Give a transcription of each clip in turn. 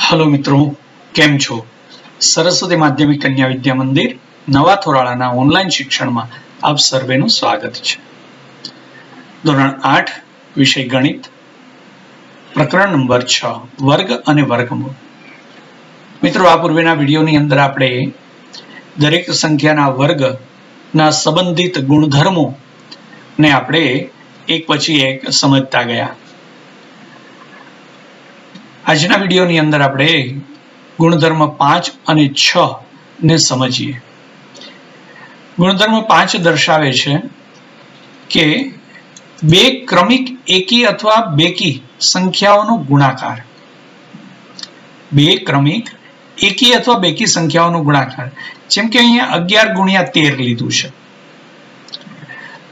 Hello मित्रों, केम छो? सरस्वती माध्यमिक कन्या विद्या मंदिर नवा थोराळाना ऑनलाइन शिक्षण में आप सर्वेનું स्वागत છે। ધોરણ 8 વિષય ગણિત, પ્રકરણ નંબર 6 વર્ગ અને વર્ગમૂળ। મિત્રો, આ પૂર્વેના વિડિયોની અંદર આપણે દરેક સંખ્યાના વર્ગના સંબંધિત ગુણધર્મો ને આપણે એક પછી એક સમજતા ગયા। આજના વિડિયોની અંદર આપણે ગુણધર્મ 5 અને 6 ને સમજીએ। ગુણધર્મ 5 દર્શાવે છે કે બે ક્રમિક એકી અથવા બેકી સંખ્યાઓનો ગુણાકાર। બે ક્રમિક એકી અથવા બેકી સંખ્યાઓનો ગુણાકાર, જેમ કે અહીંયા 11 ગુણ્યા 13 લીધું છે,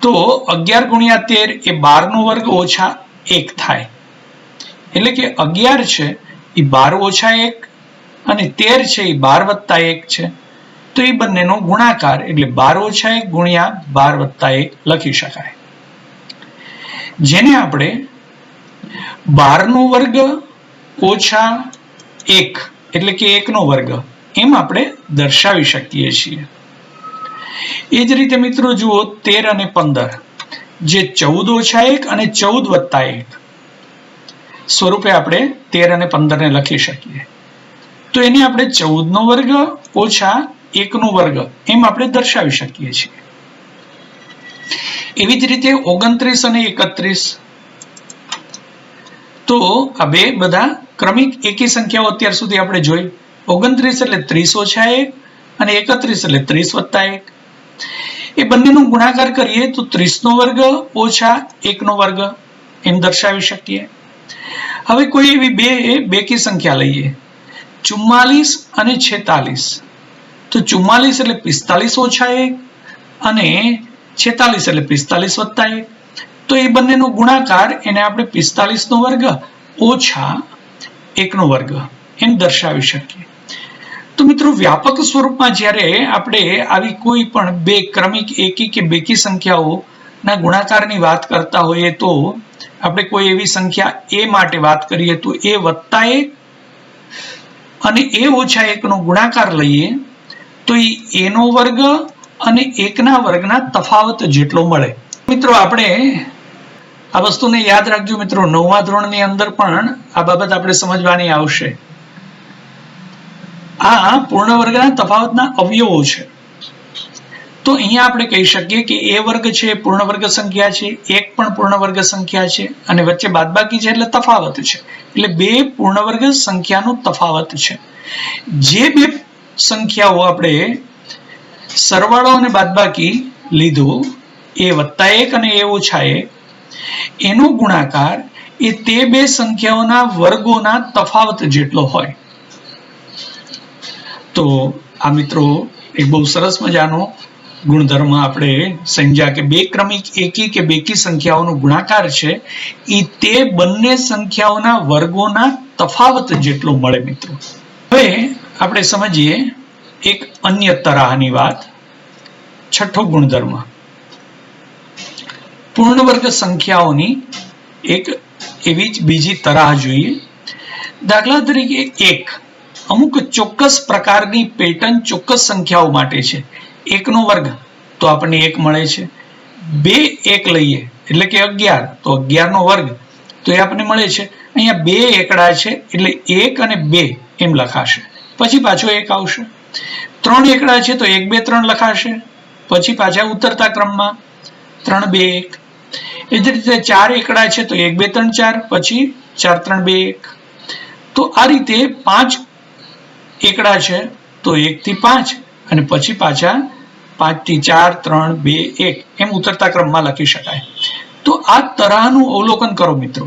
તો 11 ગુણ્યા 13 એ 12 નો વર્ગ ઓછા 1 થાય। એટલે કે 11 છે એ 12 ઓછા 1 અને 13 છે એ 12 વત્તા 1 છે, તો એ બંનેનો ગુણાકાર એટલે 12 ઓછા 1 ગુણ્યા 12 વત્તા 1 લખી શકાય, જેને આપણે 12 નો વર્ગ ઓછા 1 એટલે કે 1 નો વર્ગ એમ આપણે દર્શાવી શકીએ છીએ। એ જ રીતે મિત્રો જુઓ 13 અને 15 જે 14 ઓછા 1 અને 14 વત્તા 1 સ્વરૂપે આપણે 13 અને 15 ને લખી શકીએ, તો એને આપણે 14 નો વર્ગ ઓછા 1 નો વર્ગ એમ આપણે દર્શાવી શકીએ છીએ। એવી જ રીતે 29 અને 31, તો આ બે બધા ક્રમિક એકી સંખ્યાઓ અત્યાર સુધી આપણે જોઈ। 29 એટલે 30 ઓછા 1 અને 31 એટલે 30 વત્તા 1, એ બંનેનો ગુણાકાર કરીએ તો 30 નો વર્ગ ઓછા 1 નો વર્ગ એમ દર્શાવી શકીએ। હવે કોઈ એવી બે બેકી સંખ્યા લઈએ, 44 અને 46, તો 44 એટલે 45 ઓછા 1 અને 46 એટલે 45 વત્તા 1, તો એ બંનેનો ગુણાકાર એને આપણે 45 નો વર્ગ ઓછા 1 નો વર્ગ એમ દર્શાવી શકીએ। તો મિત્રો, વ્યાપક સ્વરૂપમાં જ્યારે આપણે આવી કોઈ પણ બે ક્રમિક એકી કે બેકી સંખ્યાઓના ગુણાકારની વાત કરતા હોઈએ, તો આપણે કોઈ એવી સંખ્યા એ માટે વાત કરીએ તો એ વત્તા 1 અને એ ઓછા 1 નો ગુણાકાર લઈએ તો એ નો વર્ગ અને 1 ના વર્ગના તફાવત જેટલો મળે। મિત્રો, આપણે આ વસ્તુને યાદ રાખજો મિત્રો, 9મા ધોરણની અંદર પણ આ બાબત આપણે સમજવાની આવશે। આ પૂર્ણ વર્ગના તફાવતના અવયવો છે, તો અહીંયા આપણે કહી શકીએ કે એ વર્ગ છે પૂર્ણ વર્ગ સંખ્યા છે, 1 પણ પૂર્ણ વર્ગ સંખ્યા છે અને વચ્ચે બાદબાકી છે એટલે તફાવત છે, એટલે બે પૂર્ણ વર્ગ સંખ્યાનો તફાવત છે। જે બે સંખ્યાઓ આપણે સરવાળો અને બાદબાકી લીધો, એ વત્તા 1 અને એ ઓછા 1, એનો ગુણાકાર એ તે બે સંખ્યાઓના વર્ગોના તફાવત જેટલો હોય। તો આ મિત્રો એક બહુ સરસ મજાનો ગુણધર્મ આપણે સમજ્યા કે બે ક્રમિક એકી કે બેકી સંખ્યાઓનો ગુણાકાર છે એ તે બંને સંખ્યાઓના વર્ગોના તફાવત જેટલો મળે। મિત્રો, હવે આપણે સમજીએ એક અન્ય તરાહની વાત, છઠ્ઠો ગુણધર્મ, પૂર્ણ વર્ગ સંખ્યાઓની એક એવી જ બીજી તરાહ જોઈએ। દાખલા તરીકે 1 અમુક ચોક્કસ પ્રકારની પેટર્ન ચોક્કસ સંખ્યાઓ માટે છે, 1 નો વર્ગ તો આપણને 1 મળે છે, 2 1 લઈએ એટલે કે 11, તો 11 નો વર્ગ તો એ આપણને મળે છે। અહીંયા 2 એકડા છે એટલે 1 અને 2 એમ લખાશે, પછી પાછો 1 આવશે। 3 એકડા છે તો 1 2 3 લખાશે, પછી પાછા ઉતરતા ક્રમમાં 3 2 1। એ જ રીતે 4 એકડા છે તો 1 2 3 4, પછી 4 3 2 1। તો આ રીતે 5 એકડા છે તો 1 થી 5 અને પછી પાછા 5 થી 4 3 2 1 એમ ઉતરતા ક્રમમાં લખી શકાય। તો આ તરાહનું અવલોકન કરો મિત્રો।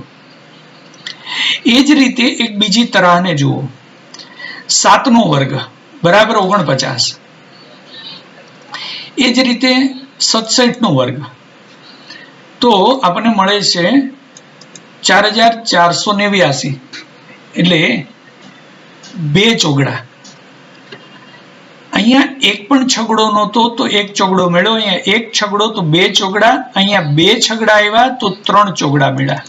એ જ રીતે એક બીજી તરાહને જુઓ, 7 નો વર્ગ બરાબર 49, એ જ રીતે 67 નો વર્ગ તો આપણને મળે છે 4489, એટલે 2 ચોગડા। અહીંયા એક પણ છગડો નહોતો તો 1 ચોગડો મળ્યો, અહીંયા 1 છગડો તો 2 ચોગડા, અહીંયા 2 છગડા આવ્યા તો 3 ચોગડા મળ્યા।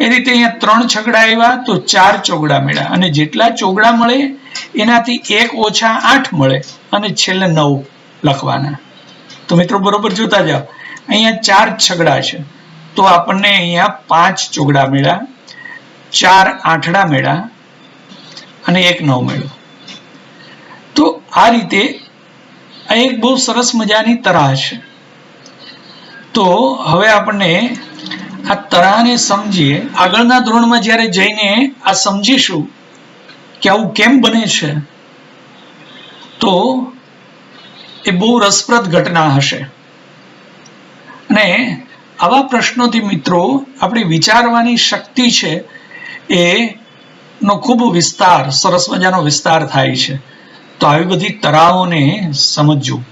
એ રીતે અહીંયા 3 છગડા આવ્યા તો 4 ચોગડા મળ્યા, અને જેટલા ચોગડા મળે એનાથી 1 ઓછા 8 મળે, અને છેલ્લે 9 લખવાના. તો મિત્રો બરોબર જોતા જાઓ, અહીંયા 4 છગડા છે તો આપણને અહીંયા 5 ચોગડા મળ્યા, 4 આઠડા મળ્યા અને 1 9 મળ્યો. તો આ રીતે આ એક બહુ સરસ મજાની તરાહ છે. તો હવે આપણને આ તરાહને સમજીએ. આગળના ધોરણમાં જ્યારે જઈને આ સમજીશું કે આવું કેમ બને છે, તો એ બહુ રસપ્રદ ઘટના હશે. અને આવા પ્રશ્નોથી મિત્રો આપણી વિચારવાની શક્તિ છે એનો ખૂબ વિસ્તાર, સરસ મજાનો વિસ્તાર થાય છે. તો આવી બધી તરાહોને સમજવું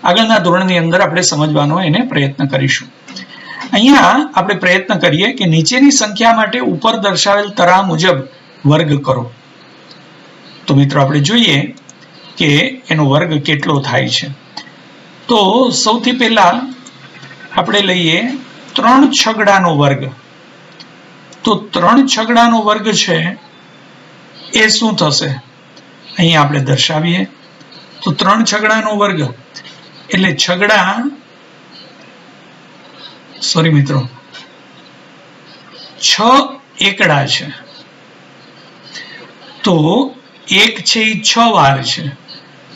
આગળના ધોરણની અંદર આપણે સમજવાનો એને પ્રયત્ન કરીશું. અહીંયા આપણે પ્રયત્ન કરીએ કે નીચેની સંખ્યા માટે ઉપર દર્શાવેલ તરાહ મુજબ વર્ગ કરો. તો મિત્રો આપણે જોઈએ કે એનો વર્ગ કેટલો થાય છે. તો સૌથી પહેલા આપણે લઈએ 3 છગડાનો વર્ગ. તો 3 છગડાનો વર્ગ છે એ શું થશે, અહીંયા આપણે દર્શાવીએ. તો 3 છગડાનો વર્ગ એટલે છગડા, સોરી મિત્રો, 6 એકડા છે. તો 1 છે એ 6 વાર છે.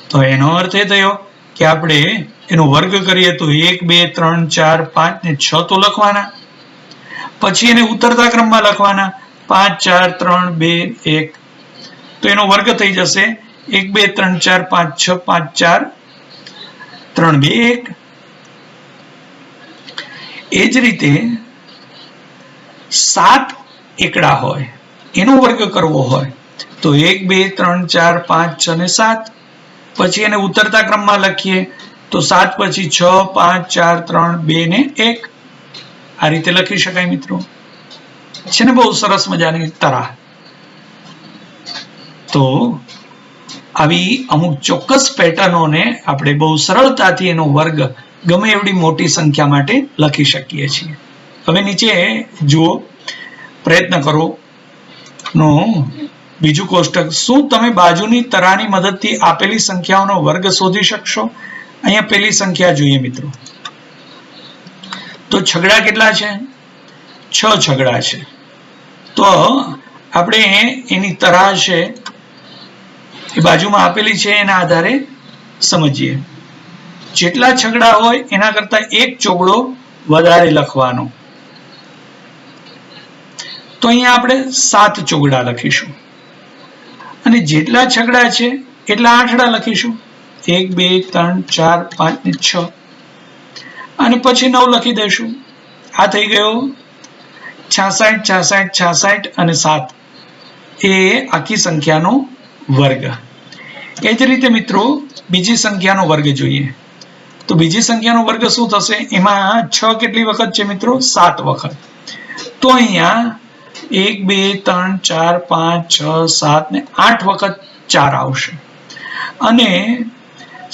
તો એનો અર્થ એ થયો કે આપણે એનો વર્ગ કરીએ તો 1 2 3 4 5 ને 6 તો લખવાના, પછી એને ઉતરતા ક્રમમાં લખવાના 5 4 3 2 1. તો એનો વર્ગ થઈ જશે 1 2 3 4 5 6 5 4 3 2 1. એ જ રીતે 7 એકડા હોય એનો વર્ગ કરવો હોય તો 1 2 3 4 5 6 ને 7, પછી એને ઉતરતા ક્રમમાં લખીએ તો 7 પછી 6 5 4 3 2 ને 1. આ રીતે લખી શકાય મિત્રો. છે ને બહુ સરસ મજાની તરાહ. તો આવી અમુક ચોક્કસ પેટર્નોને આપણે બહુ સરળતાથી એનો વર્ગ ગમે એવડી મોટી સંખ્યા માટે લખી શકીએ છીએ. હવે નીચે જુઓ, પ્રયત્ન કરો નો બીજું કોષ્ટક. શું તમે બાજુની તરાહની મદદથી આપેલી સંખ્યાઓનો વર્ગ શોધી શકશો? અહીંયા પેલી સંખ્યા જોઈએ મિત્રો. તો છગડા કેટલા છે? 6 છગડા છે. તો આપણે એની તરાહ છે એ બાજુમાં આપેલી છે એના આધારે સમજીએ. જેટલા છગડા હોય એના કરતા 1 ચોગડો વધારે લખવાનો. તો અહીંયા આપણે 7 ચોગડા લખીશું, અને જેટલા છગડા છે એટલા આઠડા લખીશું. 1 2 3 4 5 ને 6, અને પછી 9 લખી દઈશું. આ થઈ ગયો 66 66 66 અને 7, એ આખી સંખ્યાનો વર્ગ. એ જ રીતે મિત્રો બીજી સંખ્યાનો વર્ગ જોઈએ. તો બીજી સંખ્યાનો વર્ગ શું થશે? એમાં 6 કેટલી વખત છે મિત્રો? 7 વખત. તો અહીંયા 1 2 3 4 5 6 7 ને 8 વખત 4 આવશે, અને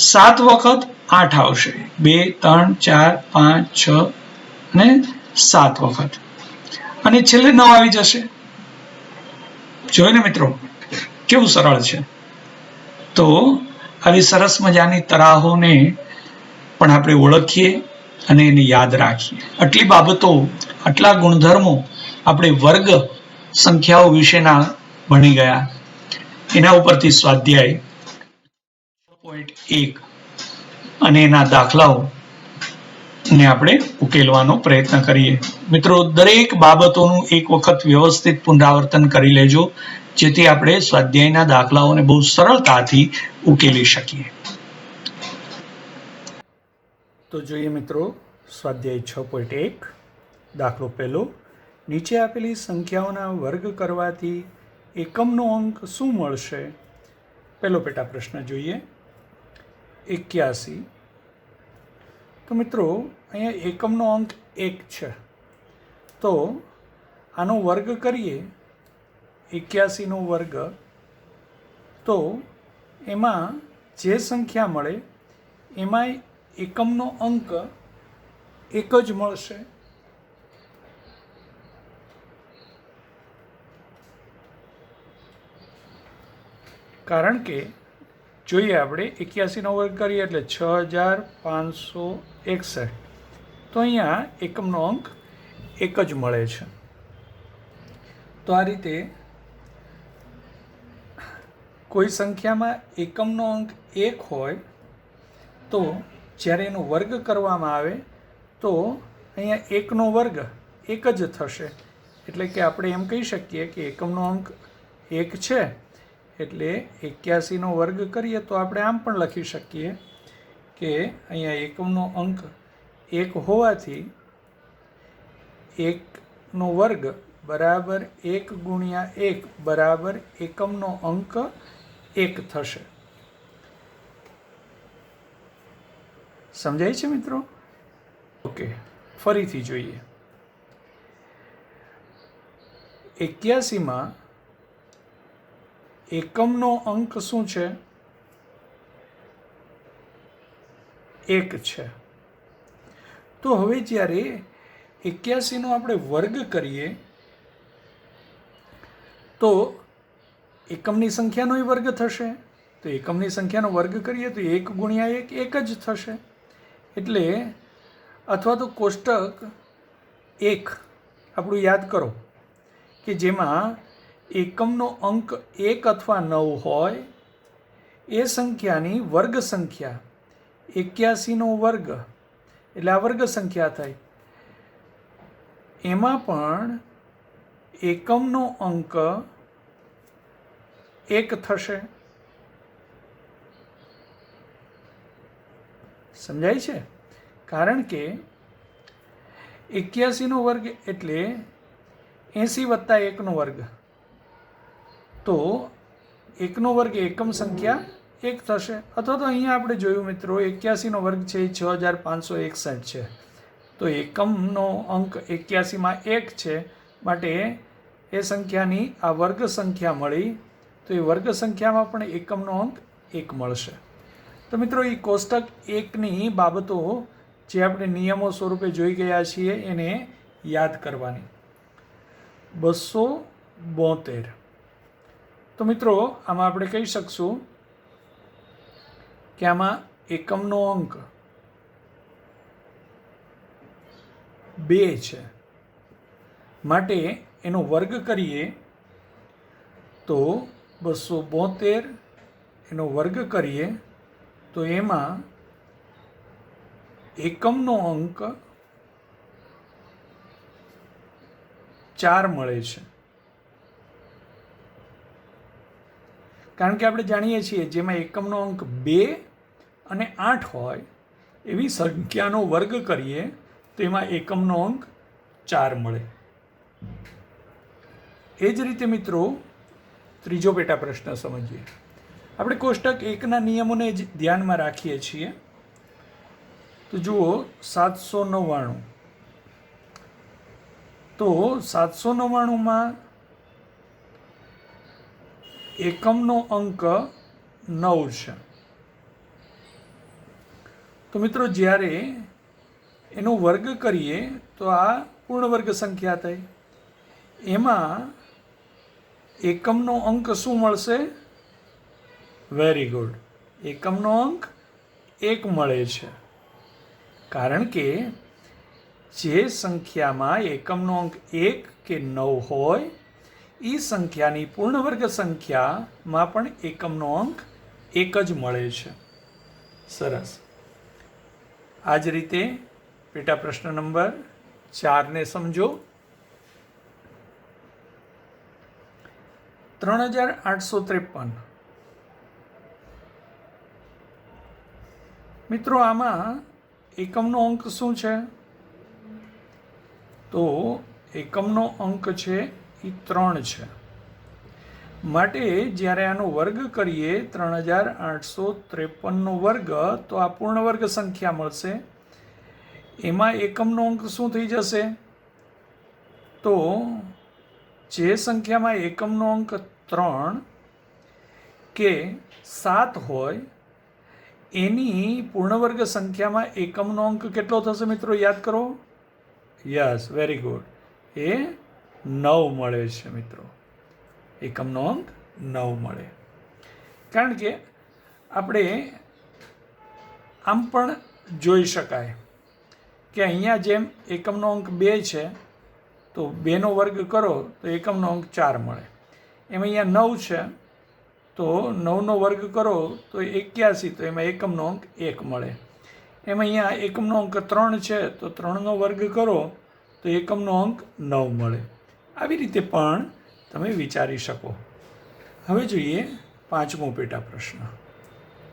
7 વખત 8 આવશે. 2 3 4 5 6 ને 7 વખત, અને છેલ્લે 9 આવી જશે. જોયું ને મિત્રો કેવું સરળ છે. તો આવી સરસ મજાની તરાહોને પણ આપણે ઓળખીએ અને એને યાદ રાખીએ. આટલી બાબતો, આટલા ગુણધર્મો આપણે વર્ગ સંખ્યાઓ વિશેના ભણી ગયા. એના ઉપરથી સ્વાધ્યાય 6.1 અને એના દાખલાઓ ને આપણે ઉકેલવાનો પ્રયત્ન કરીએ. મિત્રો દરેક બાબતોનું એક વખત વ્યવસ્થિત પુનરાવર્તન કરી લેજો, જેથી આપણે સ્વાધ્યાયના દાખલાઓને બહુ સરળતાથી ઉકેલી શકીએ. તો જોઈએ મિત્રો સ્વાધ્યાય 6.1 દાખલો પહેલો. નીચે આપેલી સંખ્યાઓના વર્ગ કરવાથી એકમનો અંક શું મળશે? પહેલો પેટા પ્રશ્ન જોઈએ. 81. તો મિત્રો અહીંયા એકમનો અંક 1 છે, તો આનો વર્ગ કરીએ 81નો વર્ગ, તો એમાં જે સંખ્યા મળે એમાં એકમનો અંક 1 જ મળશે. કારણ કે જોઈએ આપણે 81નો વર્ગ કરીએ એટલે 6561. તો અહીંયા એકમનો અંક 1 જ મળે છે. તો આ રીતે કોઈ સંખ્યામાં એકમનો અંક 1 હોય તો જ્યારે એનો વર્ગ કરવામાં આવે તો અહીંયા 1નો વર્ગ 1 જ થશે. એટલે કે આપણે એમ કહી શકીએ કે એકમનો અંક 1 છે એટલે 81નો વર્ગ કરીએ તો આપણે આમ પણ લખી શકીએ કે અહીંયા એકમનો અંક 1 હોવાથી 1નો વર્ગ બરાબર 1 ગુણ્યા 1 બરાબર એકમનો અંક 1 થશે. સમજાય છે મિત્રો? ઓકે, ફરીથી જોઈએ. 81માં એકમનો અંક શું છે? 1 છે. તો હવે જ્યારે 81નો આપણે વર્ગ કરીએ તો એકમની સંખ્યાનો વર્ગ થશે. તો એકમની સંખ્યાનો વર્ગ કરીએ તો 1 ગુણ્યા 1 1 જ થશે. એટલે અથવા તો કોષ્ટક 1 આપણું યાદ કરો કે જેમાં એકમનો અંક 1 અથવા 9 હોય એ સંખ્યાની વર્ગ સંખ્યા 81નો વર્ગ એટલે આ વર્ગ સંખ્યા થાય. એમાં પણ એકમનો અંક 1 થશે. સમજાય છે? કારણ કે 81નો વર્ગ એટલે 80 વત્તા 1નો વર્ગ. તો 1નો વર્ગ એકમ સંખ્યા 1 થશે. અથવા તો અહીંયા આપણે જોયું મિત્રો 81નો વર્ગ છે એ 6561 છે. તો એકમનો અંક 81માં 1 છે માટે એ સંખ્યાની આ વર્ગ સંખ્યા મળી. તો એ વર્ગ સંખ્યામાં પણ એકમનો અંક 1 મળશે. તો મિત્રો એ કોષ્ટક 1ની બાબતો જે આપણે નિયમો સ્વરૂપે જોઈ ગયા છીએ એને યાદ કરવાની. 272. તો મિત્રો આમાં આપણે કહી શકશું કે આમાં એકમનો અંક 2 છે માટે એનો વર્ગ કરીએ તો 272 એનો વર્ગ કરીએ તો એમાં એકમનો અંક 4 મળે છે. કારણ કે આપણે જાણીએ છીએ જેમાં એકમનો અંક 2 અને 8 હોય એવી સંખ્યાનો વર્ગ કરીએ તો એમાં એકમનો અંક 4 મળે. એ જ રીતે મિત્રો ત્રીજો પેટા પ્રશ્ન સમજીએ. આપણે કોષ્ટક 1ના નિયમોને જ ધ્યાનમાં રાખીએ છીએ. તો જુઓ 799. તો 799માં એકમનો અંક 9 છે. તો મિત્રો જ્યારે એનો વર્ગ કરીએ તો આ પૂર્ણ વર્ગ સંખ્યા થઈ. એમાં એકમનો અંક શું મળશે? વેરી ગુડ, એકમનો અંક 1 મળે છે. કારણ કે જે સંખ્યામાં એકમનો અંક 1 કે 9 હોય એ સંખ્યાની પૂર્ણ વર્ગ સંખ્યામાં પણ એકમનો અંક 1 જ મળે છે. સરસ. આ જ રીતે પેટા પ્રશ્ન નંબર 4 ને સમજો. 3853. મિત્રો આમાં એકમનો અંક શું છે? તો એકમનો અંક છે એ 3 છે. માટે જ્યારે આનો વર્ગ કરીએ 3853નો વર્ગ તો આ પૂર્ણ વર્ગ સંખ્યા મળશે. એમાં એકમનો અંક શું થઈ જશે? તો જે સંખ્યામાં એકમનો અંક 3 કે 7 હોય એની પૂર્ણ વર્ગ સંખ્યામાં એકમનો અંક કેટલો થશે મિત્રો? યાદ કરો. Yes, very good. એ 9 મળે છે મિત્રો. એકમનો અંક 9 મળે. કારણ કે આપણે આમ પણ જોઈ શકાય કે અહીંયા જેમ એકમનો અંક 2 છે તો 2નો વર્ગ કરો તો એકમનો અંક 4 મળે. એમ અહીંયા 9 છે તો 9નો વર્ગ કરો તો 81, તો એમાં એકમનો અંક 1 મળે. એમ અહીંયા એકમનો અંક 3 છે તો 3નો વર્ગ કરો તો એકમનો અંક 9 મળે. આવી રીતે પણ તમે વિચારી શકો. હવે જોઈએ 5મો પેટા પ્રશ્ન.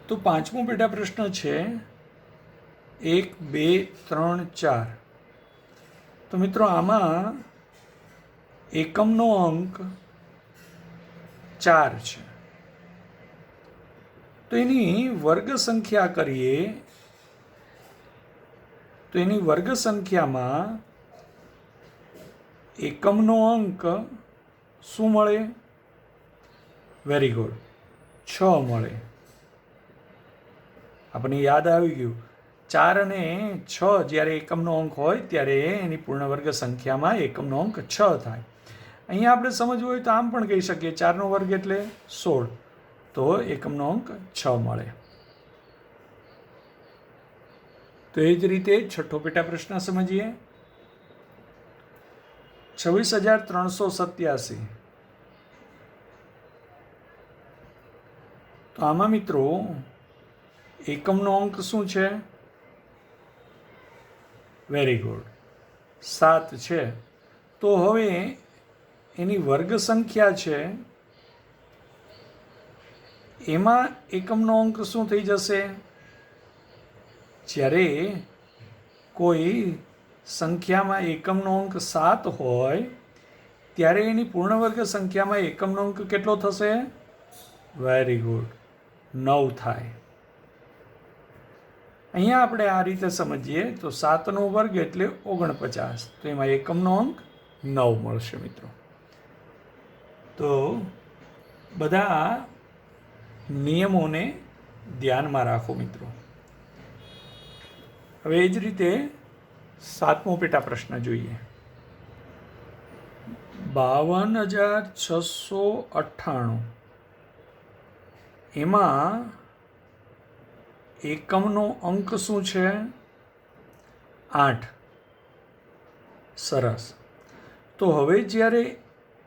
તો 5મો પેટા પ્રશ્ન છે 1, 2, 3, 4. તો મિત્રો આમાં એકમનો અંક 4 છે તો એની વર્ગ સંખ્યા કરીએ તો એની વર્ગ સંખ્યામાં એકમનો અંક શું મળે? વેરી ગુડ, 6 મળે. આપણને યાદ આવી ગયું, 4 અને 6 જ્યારે એકમનો અંક હોય ત્યારે એની પૂર્ણ વર્ગ સંખ્યામાં એકમનો અંક 6 થાય. અહીંયા આપણે સમજવું હોય તો આમ પણ કહી શકીએ 4નો વર્ગ એટલે 16, તો એકમનો અંક 6 મળે. તો એ જ રીતે 6થો પેટા પ્રશ્ન સમજીએ. 26,387. તો આમાં મિત્રો એકમનો અંક શું છે? વેરી ગુડ, 7 છે. તો હવે એની વર્ગ સંખ્યા છે એમાં એકમનો અંક શું થઈ જશે? જ્યારે કોઈ સંખ્યામાં એકમનો અંક 7 હોય ત્યારે એની પૂર્ણ વર્ગ સંખ્યામાં એકમનો અંક કેટલો થશે? વેરી ગુડ, 9 થાય. અહીંયા આપણે આ રીતે સમજીએ તો 7નો વર્ગ એટલે 49, તો એમાં એકમનો અંક 9 મળશે મિત્રો. તો બધા નિયમોને ધ્યાનમાં રાખો મિત્રો. હવે એ જ રીતે 7મો પેટા પ્રશ્ન જોઈએ. 52,698. એમાં એકમનો અંક શું છે? 8. સરસ. તો હવે જ્યારે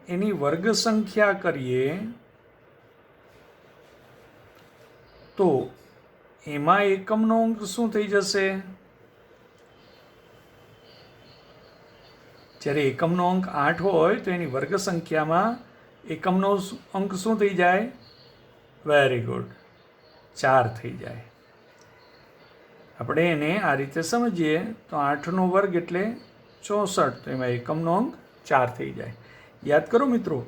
એની વર્ગ સંખ્યા કરીએ તો એમાં એકમનો અંક શું થઈ જશે? જ્યારે એકમનો અંક 8 હોય તો એની વર્ગ સંખ્યામાં એકમનો અંક શું થઈ જાય? વેરી ગુડ, 4 થઈ જાય. આપણે એને આ રીતે સમજીએ તો 8નો વર્ગ એટલે 64, તો એમાં એકમનો અંક 4 થઈ જાય. યાદ કરો મિત્રો,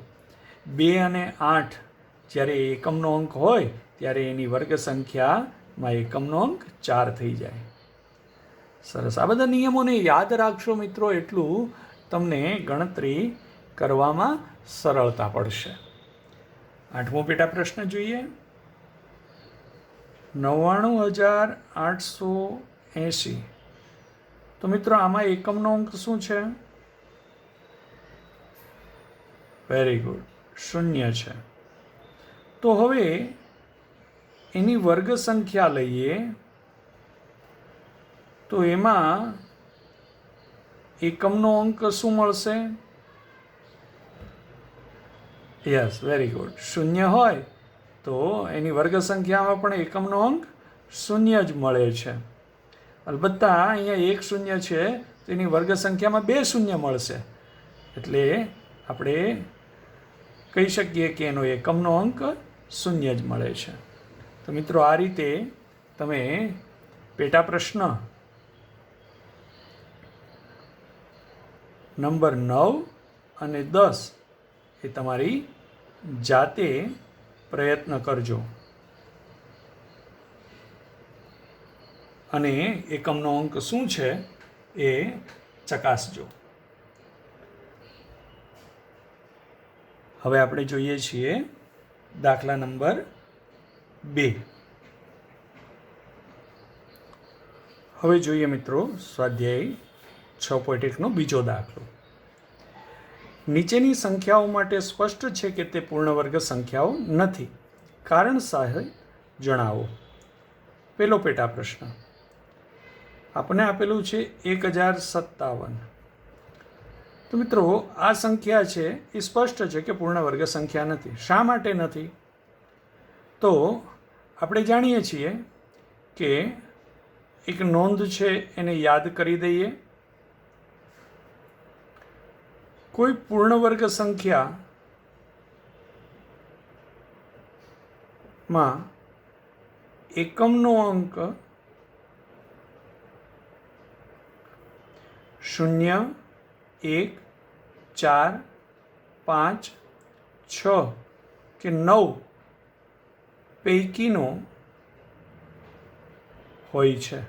2 અને 8 જ્યારે એકમનો અંક હોય ત્યારે એની વર્ગ સંખ્યામાં એકમનો અંક 4 થઈ જાય. સરસ. આ બધા નિયમોને યાદ રાખશો મિત્રો, એટલું તમને ગણતરી કરવામાં સરળતા પડશે. 8મો પેટા પ્રશ્ન જોઈએ. 99,880. તો મિત્રો આમાં એકમનો અંક શું છે? વેરી ગુડ, 0 છે. તો હવે એની વર્ગ સંખ્યા લઈએ તો એમાં એકમનો અંક શું મળશે? યસ, વેરી ગુડ, 0 હોય તો એની વર્ગ સંખ્યામાં પણ એકમનો અંક 0 જ મળે છે. અલબત્ત અહીંયા 1 0 છે તો એની વર્ગ સંખ્યામાં 2 0 મળશે, એટલે આપણે કહી શકીએ કે એનો એકમનો અંક 0 જ મળે છે. તો મિત્રો આ રીતે તમે પેટા પ્રશ્ન નંબર 9 અને 10 એ તમારી જાતે પ્રયત્ન કરજો અને એકમનો અંક શું છે એ ચકાસજો. હવે આપણે જોઈએ છીએ દાખલા નંબર 2. હવે જોઈએ મિત્રો સ્વાધ્યાય 6.1નો બીજો દાખલો. નીચેની સંખ્યાઓ માટે સ્પષ્ટ છે કે તે પૂર્ણ વર્ગ સંખ્યાઓ નથી, કારણ સહિત જણાવો. પહેલો પેટા પ્રશ્ન આપણને આપેલું છે 1057. તો મિત્રો આ સંખ્યા છે એ સ્પષ્ટ છે કે પૂર્ણ વર્ગ સંખ્યા નથી. શા માટે નથી? તો આપણે જાણીએ છીએ કે એક નોંધ છે એને યાદ કરી દઈએ. કોઈ પૂર્ણ વર્ગ સંખ્યામાં એકમનો અંક 0, 1, 4, 5, 6 કે 9 પૈકીનો હોય છે.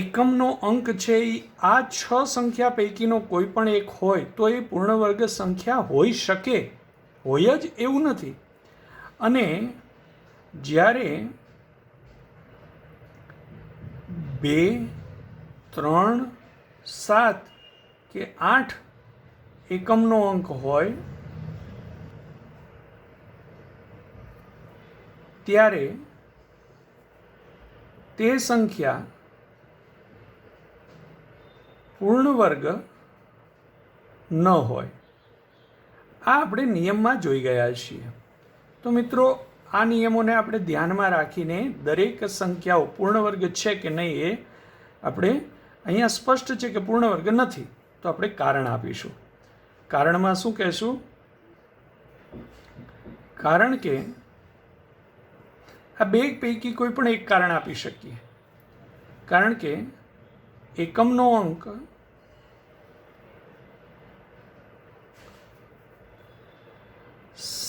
એકમનો અંક છે એ આ 6 સંખ્યા પૈકીનો કોઈ પણ એક હોય તો એ પૂર્ણ વર્ગ સંખ્યા હોઈ શકે, હોય જ એવું નથી. અને જ્યારે 2, 3, 7 કે 8 એકમનો અંક હોય ત્યારે તે સંખ્યા પૂર્ણ વર્ગ ન હોય. આ આપણે નિયમમાં જોઈ ગયા છીએ. તો મિત્રો આ નિયમોને આપણે ધ્યાનમાં રાખીને દરેક સંખ્યાઓ પૂર્ણ વર્ગ છે કે નહીં એ આપણે અહીંયા સ્પષ્ટ છે કે પૂર્ણ વર્ગ નથી તો આપણે કારણ આપીશું. કારણમાં શું કહેશું? કારણ કે આ બે પૈકી કોઈ પણ એક કારણ આપી શકીએ. કારણ કે એકમનો અંક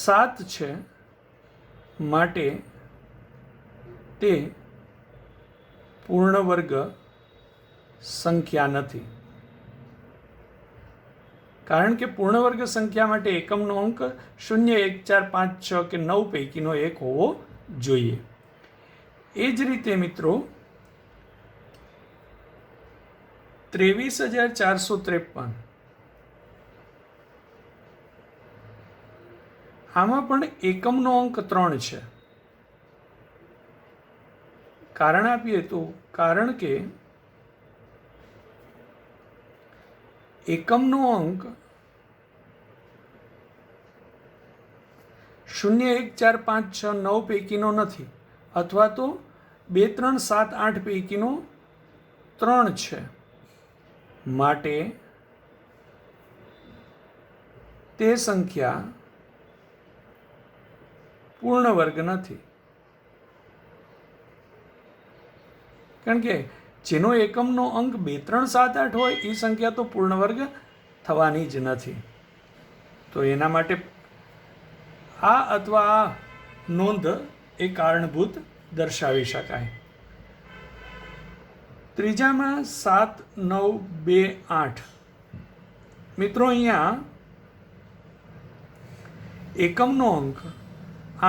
7 છે માટે તે પૂર્ણ વર્ગ સંખ્યા નથી. કારણ કે પૂર્ણ વર્ગ સંખ્યા માટે એકમનો અંક 0, 1, 4, 5, 6 કે 9 પૈકીનો એક હોવો જોઈએ. એ જ રીતે મિત્રો 23,453 આમાં પણ એકમનો અંક 3 છે. કારણ આપીએ તો કારણ કે એકમનો અંક 0, 1, 4, 5, 6, 9 પૈકીનો નથી અથવા તો 2, 3, 7, 8 પૈકીનો 3 છે. માટે તે સંખ્યા પૂર્ણ વર્ગ નથી. કારણ કે જેનો એકમનો અંક 2, 3, 7, 8 હોય એ સંખ્યા તો પૂર્ણ વર્ગ થવાની જ નથી. તો એના માટે આ અથવા આ નોંધ એ કારણભૂત દર્શાવી શકાય. ત્રીજામાં 7, 9, 2, 8 મિત્રો અહીંયા એકમનો અંક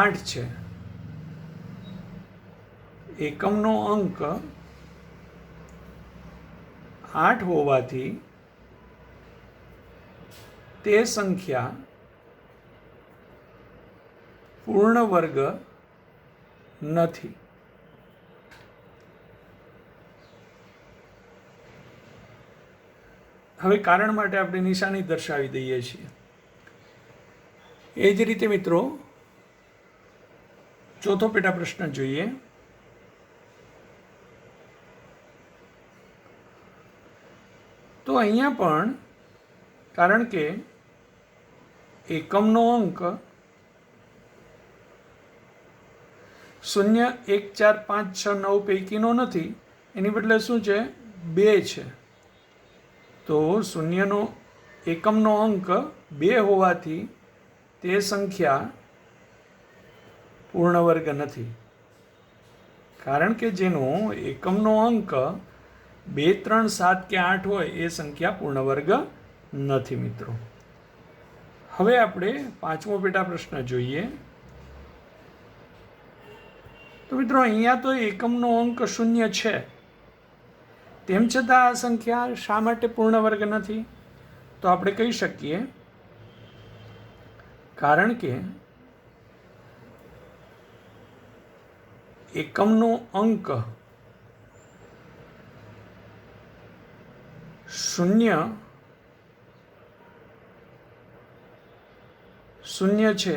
8 છે. એકમનો અંક 8 હોવાથી તે સંખ્યા પૂર્ણ વર્ગ નથી. હવે કારણ માટે આપણે નિશાની દર્શાવી દઈએ છીએ. એ જ રીતે મિત્રો ચોથો પેટા પ્રશ્ન જોઈએ. તો અહીંયા પણ કારણ કે એકમનો અંક 0, 1, 4, 5, 6, 9 પૈકીનો નથી, એની બદલે શું છે? 2 છે. તો શૂન્યનો એકમનો અંક 2 હોવાથી તે સંખ્યા પૂર્ણ વર્ગ નથી. કારણ કે જેનો એકમનો અંક 2, 3, 7 કે 8 હોય એ સંખ્યા પૂર્ણ વર્ગ નથી મિત્રો. હવે આપણે પાંચમો પેટા પ્રશ્ન જોઈએ. તો મિત્રો અહીંયા તો એકમનો અંક 0 છે, તેમ છતાં આ સંખ્યા શા માટે પૂર્ણ વર્ગ નથી? તો આપણે કહી શકીએ કારણ કે એકમનો અંક શૂન્ય છે,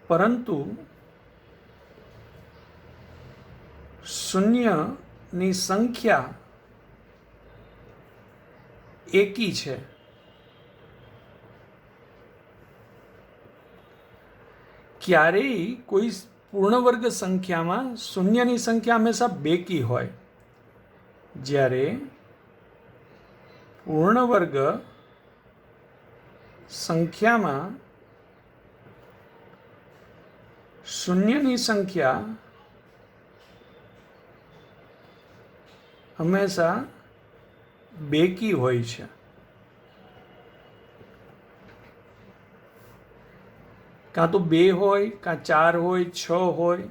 પરંતુ શૂન્યની સંખ્યા એકી છે. ક્યારેય કોઈ પૂર્ણવર્ગ સંખ્યામાં શૂન્યની સંખ્યા હંમેશા બેકી હોય, જ્યારે પૂર્ણવર્ગ સંખ્યામાં શૂન્યની સંખ્યા હંમેશા બેકી હોય છે. કાં તો 2 હોય, કાં 4 હોય, 6 હોય,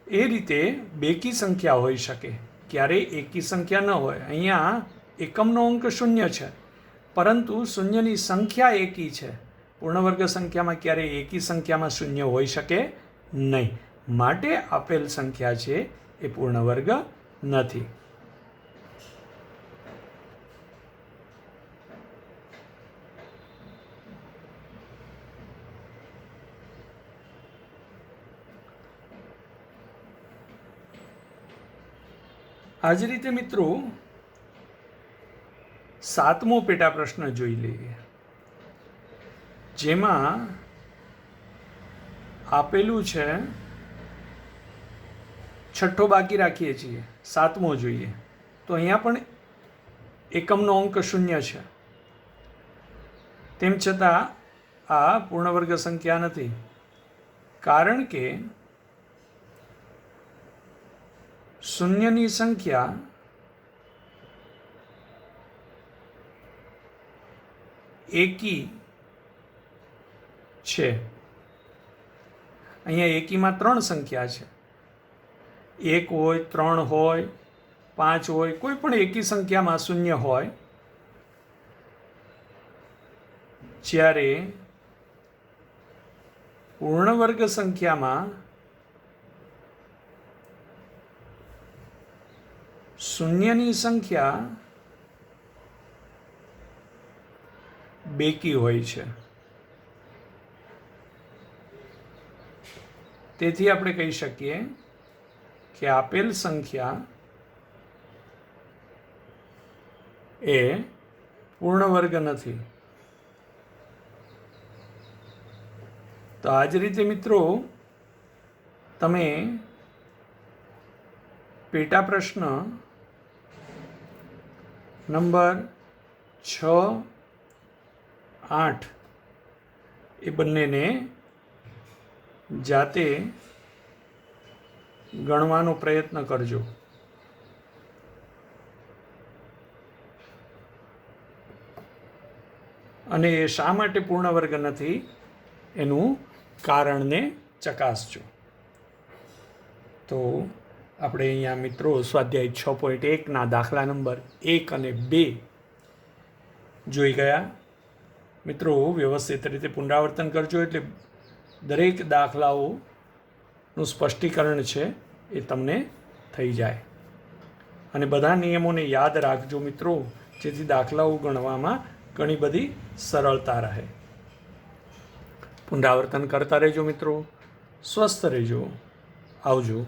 એ રીતે બેકી સંખ્યા હોઈ શકે, ક્યારેય એકી સંખ્યા ન હોય. અહીંયા એકમનો અંક શૂન્ય છે, પરંતુ શૂન્યની સંખ્યા એકી છે. પૂર્ણવર્ગ સંખ્યામાં ક્યારેય એકી સંખ્યામાં શૂન્ય હોઈ શકે નહીં, માટે આપેલ સંખ્યા છે એ પૂર્ણવર્ગ નથી. આ જ રીતે મિત્રો 7મો પેટા પ્રશ્ન જોઈ લઈએ, જેમાં આપેલું છે, છઠ્ઠો બાકી રાખીએ છીએ, 7મો જોઈએ. તો અહીંયા પણ એકમનો અંક શૂન્ય છે, તેમ છતાં આ પૂર્ણવર્ગ સંખ્યા નથી, કારણ કે શૂન્યની સંખ્યા એકી છે. અહીંયા એકીમાં 3 સંખ્યા છે, 1 હોય, 3 હોય, 5 હોય, કોઈ પણ એકી સંખ્યામાં શૂન્ય હોય, જ્યારે પૂર્ણવર્ગ સંખ્યામાં શૂન્યની સંખ્યા બેકી હોય છે. તેથી આપણે કહી શકીએ કે આપેલ સંખ્યા એ પૂર્ણવર્ગ નથી. તો આ જ રીતે મિત્રો તમે પેટા પ્રશ્ન નંબર 6, 8 એ બંનેને જાતે ગણવાનો પ્રયત્ન કરજો. અને એ શા માટે પૂર્ણવર્ગ નથી એનું કારણને ચકાસજો. તો આપણે અહીંયા મિત્રો સ્વાધ્યાય 6.1ના દાખલા નંબર 1 અને 2 જોઈ ગયા. મિત્રો વ્યવસ્થિત રીતે પુનરાવર્તન કરજો, એટલે દરેક દાખલાઓનું સ્પષ્ટીકરણ છે એ તમને થઈ જાય. અને બધા નિયમોને યાદ રાખજો મિત્રો, જેથી દાખલાઓ ગણવામાં ઘણી બધી સરળતા રહે. પુનરાવર્તન કરતા રહેજો મિત્રો. સ્વસ્થ રહેજો. આવજો.